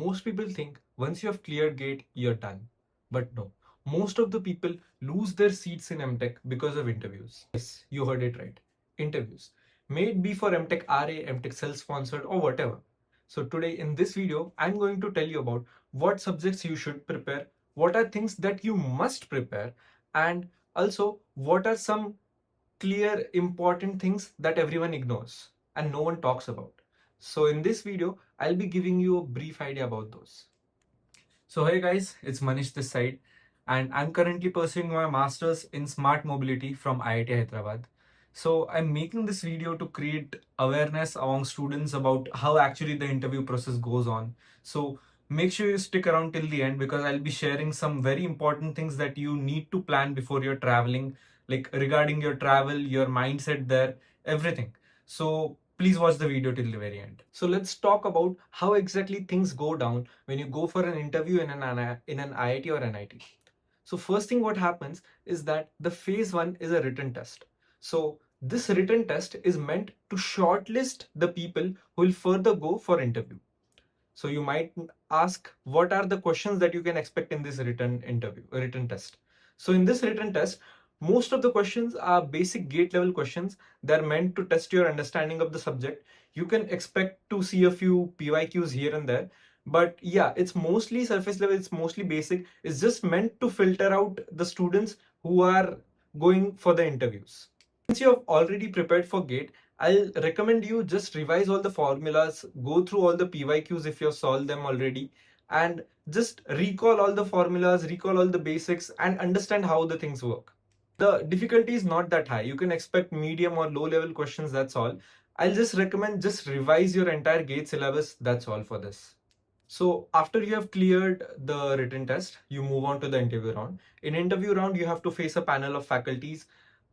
Most people think once you have cleared gate, you're done. But no, most of the people lose their seats in M.Tech because of interviews. Yes, you heard it right. Interviews. May it be for M.Tech RA, M.Tech self-sponsored or whatever. So today in this video, I'm going to tell you about what subjects you should prepare, what are things that you must prepare, and also what are some clear important things that everyone ignores and no one talks about. So in this video, I'll be giving you a brief idea about those. So hey guys, it's Manish this side, and I'm currently pursuing my master's in smart mobility from IIT Hyderabad. So I'm making this video to create awareness among students about how actually the interview process goes on. So make sure you stick around till the end because I'll be sharing some very important things that you need to plan before you're traveling, like regarding your travel, your mindset there, everything. So please watch the video till the very end. So let's talk about how exactly things go down when you go for an interview in an IIT or NIT. So first thing what happens is that the phase one is a written test. So this written test is meant to shortlist the people who will further go for interview. So you might ask, what are the questions that you can expect in this written test? So in this written test, most of the questions are basic gate level questions. They're meant to test your understanding of the subject. You can expect to see a few PYQs here and there, but yeah, it's mostly surface level, it's mostly basic. It's just meant to filter out the students who are going for the interviews. Since you have already prepared for GATE, I'll recommend you just revise all the formulas, go through all the PYQs if you've solved them already, and just recall all the formulas, recall all the basics, and understand how the things work. The difficulty is not that high. You can expect medium or low level questions, that's all. I'll just recommend just revise your entire GATE syllabus, that's all for this. So after you have cleared the written test, you move on to the interview round. In interview round, you have to face a panel of faculties.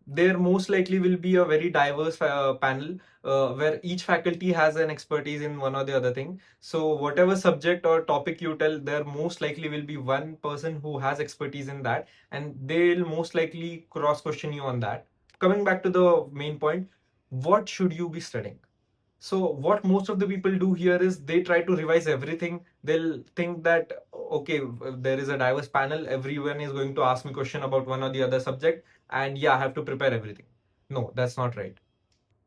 There most likely will be a very diverse panel where each faculty has an expertise in one or the other thing. So whatever subject or topic you tell, there most likely will be one person who has expertise in that, and they'll most likely cross question you on that. Coming back to the main point, what should you be studying? So what most of the people do here is they try to revise everything. They'll think that, okay, there is a diverse panel. Everyone is going to ask me question about one or the other subject. And yeah, I have to prepare everything. No, that's not right.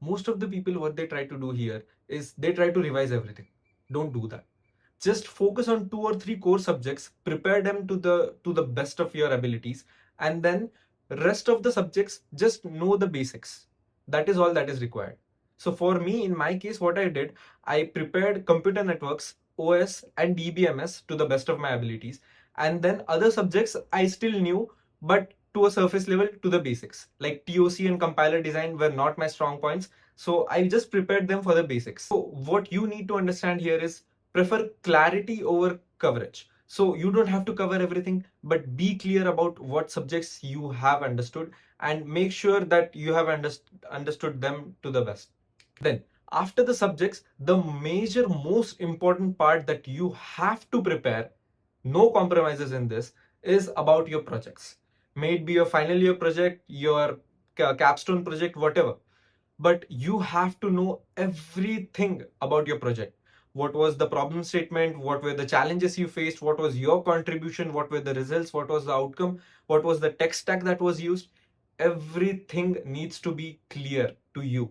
Most of the people, what they try to do here is they try to revise everything. Don't do that. Just focus on 2 or 3 core subjects, prepare them to the best of your abilities, and then rest of the subjects, just know the basics. That is all that is required. So for me, in my case, what I did, I prepared computer networks, OS, and DBMS to the best of my abilities. And then other subjects I still knew, but to a surface level, to the basics. Like TOC and compiler design were not my strong points. So I just prepared them for the basics. So what you need to understand here is prefer clarity over coverage. So you don't have to cover everything, but be clear about what subjects you have understood and make sure that you have understood them to the best. Then after the subjects, the major most important part that you have to prepare, no compromises in this, is about your projects. May it be your final year project, your capstone project, whatever. But you have to know everything about your project. What was the problem statement? What were the challenges you faced? What was your contribution? What were the results? What was the outcome? What was the tech stack that was used? Everything needs to be clear to you.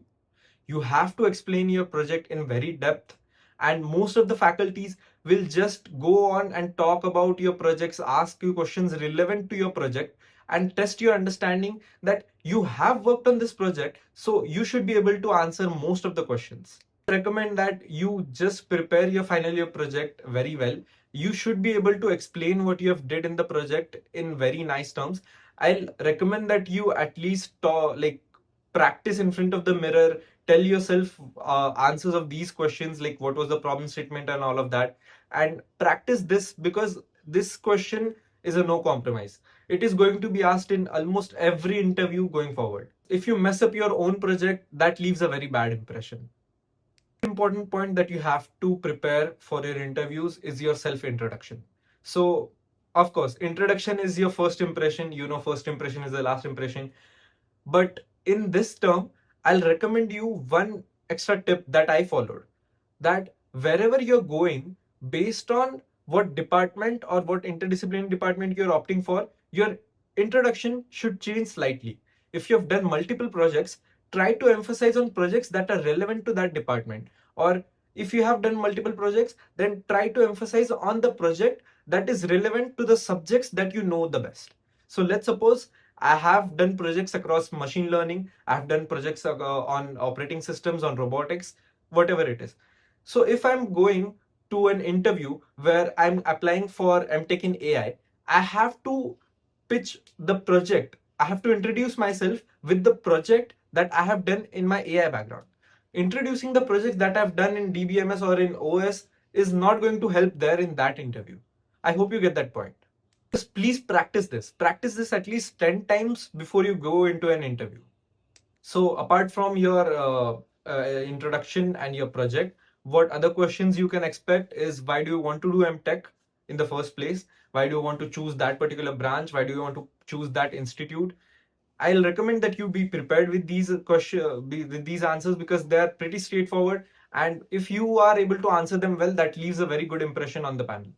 You have to explain your project in very depth, and most of the faculties will just go on and talk about your projects, ask you questions relevant to your project, and test your understanding that you have worked on this project, so you should be able to answer most of the questions. I recommend that you just prepare your final year project very well. You should be able to explain what you have did in the project in very nice terms. I'll recommend that you at least practice in front of the mirror, tell yourself answers of these questions, like what was the problem statement and all of that, and practice this because this question is a no compromise. It is going to be asked in almost every interview going forward. If you mess up your own project, that leaves a very bad impression. Important point that you have to prepare for your interviews is your self introduction. So of course, introduction is your first impression. You know, first impression is the last impression. But in this term, I'll recommend you one extra tip that I followed, that wherever you're going, based on what department or what interdisciplinary department you're opting for, your introduction should change slightly. If you have done multiple projects, try to emphasize on projects that are relevant to that department. Or if you have done multiple projects, then try to emphasize on the project that is relevant to the subjects that you know the best. So let's suppose I have done projects across machine learning, I've done projects on operating systems, on robotics, whatever it is. So if I'm going to an interview where I'm applying for MTech in AI, I have to pitch the project. I have to introduce myself with the project that I have done in my AI background. Introducing the project that I've done in DBMS or in OS is not going to help there in that interview. I hope you get that point. Just please practice this. Practice this at least 10 times before you go into an interview. So apart from your introduction and your project, what other questions you can expect is, why do you want to do MTech in the first place? Why do you want to choose that particular branch? Why do you want to choose that institute? I'll recommend that you be prepared with these questions, with these answers, because they are pretty straightforward. And if you are able to answer them well, that leaves a very good impression on the panel.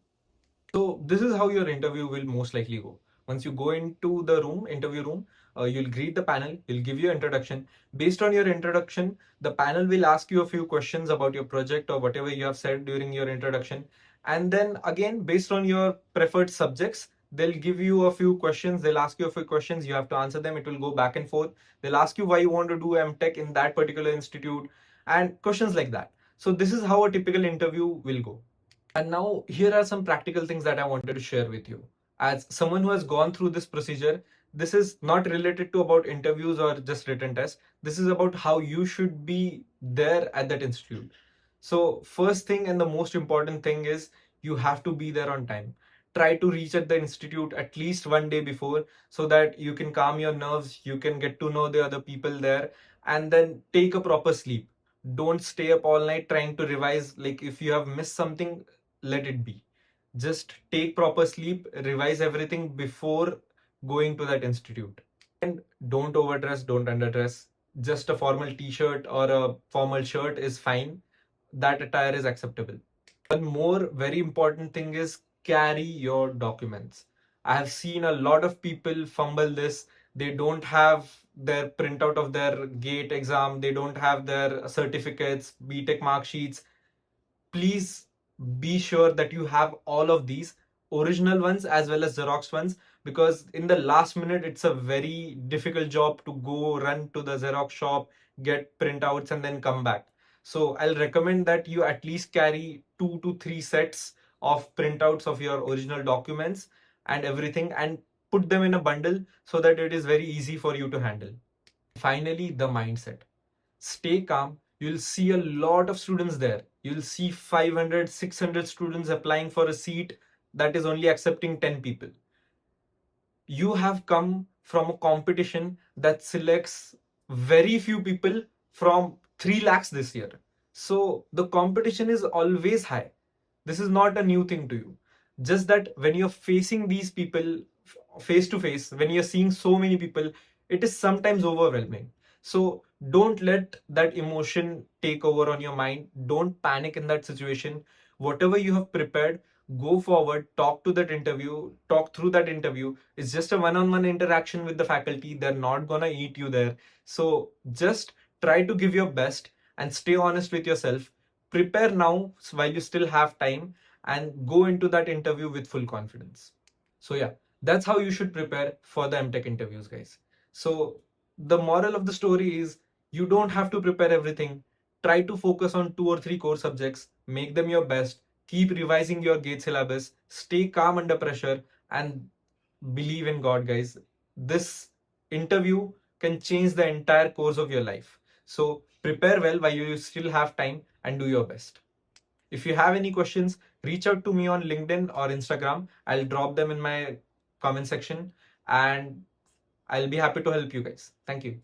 So this is how your interview will most likely go. Once you go into the room, interview room, you'll greet the panel, you'll give your introduction. Based on your introduction, the panel will ask you a few questions about your project or whatever you have said during your introduction. And then again, based on your preferred subjects, they'll give you a few questions. They'll ask you a few questions. You have to answer them. It will go back and forth. They'll ask you why you want to do MTech in that particular institute and questions like that. So this is how a typical interview will go. And now here are some practical things that I wanted to share with you. As someone who has gone through this procedure, this is not related to about interviews or just written tests. This is about how you should be there at that institute. So first thing and the most important thing is you have to be there on time. Try to reach at the institute at least one day before so that you can calm your nerves, you can get to know the other people there, and then take a proper sleep. Don't stay up all night trying to revise. Like if you have missed something, let it be. Just take proper sleep, revise everything before going to that institute. And don't overdress, don't underdress. Just a formal t-shirt or a formal shirt is fine. That attire is acceptable. One more very important thing is carry your documents. I have seen a lot of people fumble this. They don't have their printout of their gate exam. They don't have their certificates, B.Tech mark sheets. Please be sure that you have all of these, original ones as well as Xerox ones, because in the last minute it's a very difficult job to go run to the Xerox shop, get printouts and then come back. So I'll recommend that you at least carry 2 to 3 sets of printouts of your original documents and everything, and put them in a bundle so that it is very easy for you to handle. Finally, the mindset. Stay calm. You'll see a lot of students there. You'll see 500, 600 students applying for a seat that is only accepting 10 people. You have come from a competition that selects very few people from 3 lakhs this year. So the competition is always high. This is not a new thing to you. Just that when you're facing these people face to face, when you're seeing so many people, it is sometimes overwhelming. So don't let that emotion take over on your mind. Don't panic in that situation. Whatever you have prepared, go forward, talk to that interview, talk through that interview. It's just a one-on-one interaction with the faculty. They're not gonna eat you there. So just try to give your best and stay honest with yourself. Prepare now while you still have time, and go into that interview with full confidence. So yeah, that's how you should prepare for the MTech interviews, guys. So the moral of the story is, you don't have to prepare everything. Try to focus on 2 or 3 core subjects, make them your best, keep revising your gate syllabus, stay calm under pressure, and believe in God, guys. This interview can change the entire course of your life. So prepare well while you still have time and do your best. If you have any questions, reach out to me on LinkedIn or Instagram. I'll drop them in my comment section and I'll be happy to help you guys. Thank you.